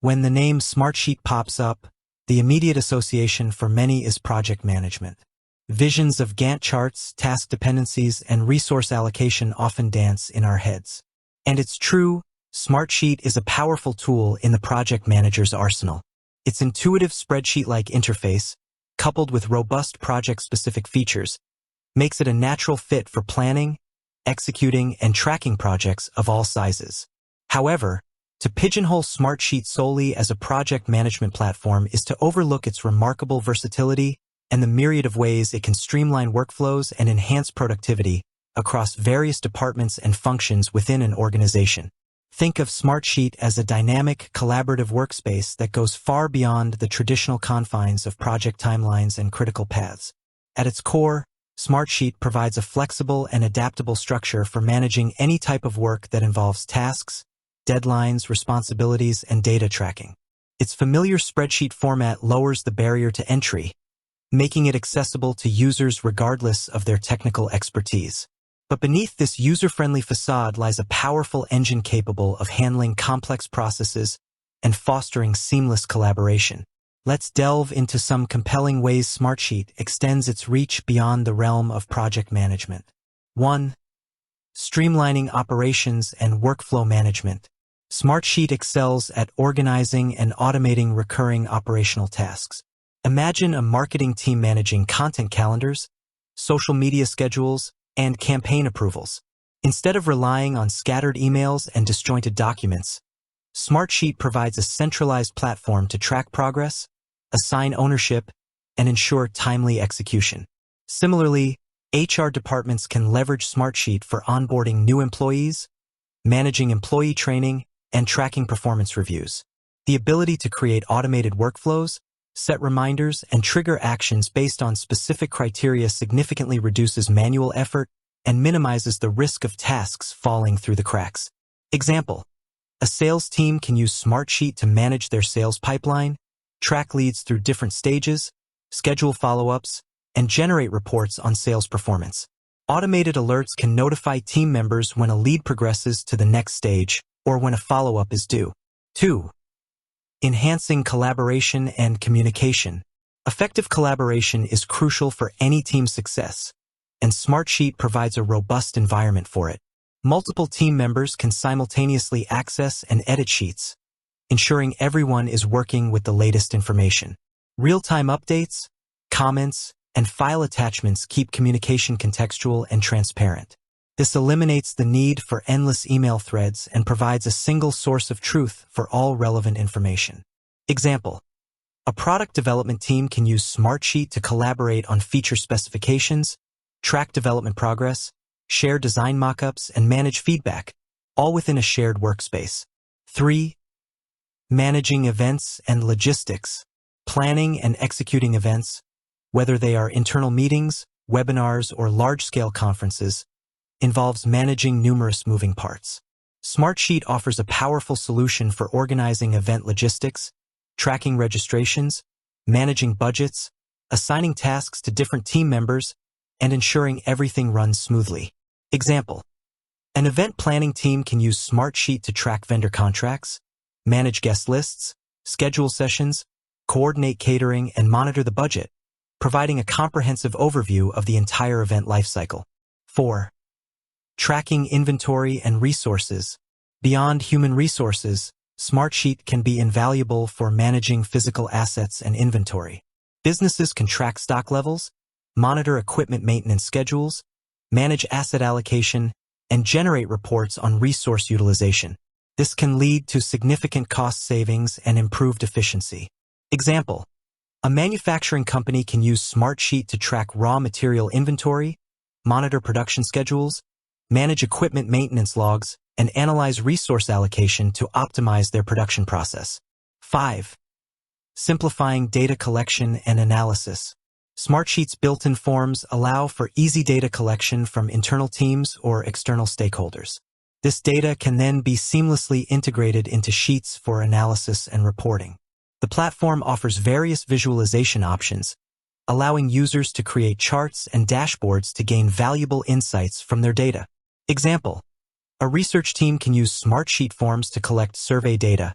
When the name Smartsheet pops up, the immediate association for many is project management. Visions of Gantt charts, task dependencies, and resource allocation often dance in our heads. And it's true, Smartsheet is a powerful tool in the project manager's arsenal. Its intuitive spreadsheet-like interface, coupled with robust project-specific features, makes it a natural fit for planning, executing, and tracking projects of all sizes. However, to pigeonhole Smartsheet solely as a project management platform is to overlook its remarkable versatility and the myriad of ways it can streamline workflows and enhance productivity across various departments and functions within an organization. Think of Smartsheet as a dynamic, collaborative workspace that goes far beyond the traditional confines of project timelines and critical paths. At its core, Smartsheet provides a flexible and adaptable structure for managing any type of work that involves tasks, deadlines, responsibilities, and data tracking. Its familiar spreadsheet format lowers the barrier to entry, making it accessible to users regardless of their technical expertise. But beneath this user-friendly facade lies a powerful engine capable of handling complex processes and fostering seamless collaboration. Let's delve into some compelling ways Smartsheet extends its reach beyond the realm of project management. 1. Streamlining operations and workflow management. Smartsheet excels at organizing and automating recurring operational tasks. Imagine a marketing team managing content calendars, social media schedules, and campaign approvals. Instead of relying on scattered emails and disjointed documents, Smartsheet provides a centralized platform to track progress, assign ownership, and ensure timely execution. Similarly, HR departments can leverage Smartsheet for onboarding new employees, managing employee training, and tracking performance reviews. The ability to create automated workflows, set reminders, and trigger actions based on specific criteria significantly reduces manual effort and minimizes the risk of tasks falling through the cracks. Example: a sales team can use Smartsheet to manage their sales pipeline, track leads through different stages, schedule follow-ups, and generate reports on sales performance. Automated alerts can notify team members when a lead progresses to the next stage or when a follow-up is due. 2. Enhancing collaboration and communication. Effective collaboration is crucial for any team's success, and Smartsheet provides a robust environment for it. Multiple team members can simultaneously access and edit sheets, ensuring everyone is working with the latest information. Real-time updates, comments, and file attachments keep communication contextual and transparent. This eliminates the need for endless email threads and provides a single source of truth for all relevant information. Example: a product development team can use Smartsheet to collaborate on feature specifications, track development progress, share design mockups, and manage feedback, all within a shared workspace. 3. Managing events and logistics. Planning and executing events, whether they are internal meetings, webinars, or large-scale conferences, involves managing numerous moving parts. Smartsheet offers a powerful solution for organizing event logistics, tracking registrations, managing budgets, assigning tasks to different team members, and ensuring everything runs smoothly. Example: an event planning team can use Smartsheet to track vendor contracts, manage guest lists, schedule sessions, coordinate catering, and monitor the budget, providing a comprehensive overview of the entire event lifecycle. 4. Tracking inventory and resources. Beyond human resources, Smartsheet can be invaluable for managing physical assets and inventory. Businesses can track stock levels, monitor equipment maintenance schedules, manage asset allocation, and generate reports on resource utilization. This can lead to significant cost savings and improved efficiency. Example: a manufacturing company can use Smartsheet to track raw material inventory, monitor production schedules, manage equipment maintenance logs, and analyze resource allocation to optimize their production process. 5. Simplifying data collection and analysis. Smartsheet's built-in forms allow for easy data collection from internal teams or external stakeholders. This data can then be seamlessly integrated into sheets for analysis and reporting. The platform offers various visualization options, allowing users to create charts and dashboards to gain valuable insights from their data. Example: a research team can use Smartsheet forms to collect survey data,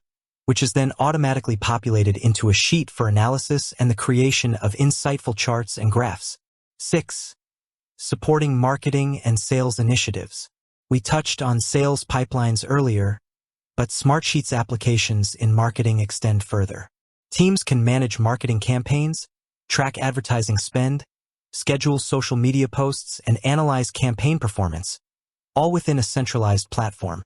which is then automatically populated into a sheet for analysis and the creation of insightful charts and graphs. 6. Supporting marketing and sales initiatives. We touched on sales pipelines earlier, but Smartsheet's applications in marketing extend further. Teams can manage marketing campaigns, track advertising spend, schedule social media posts, and analyze campaign performance, all within a centralized platform.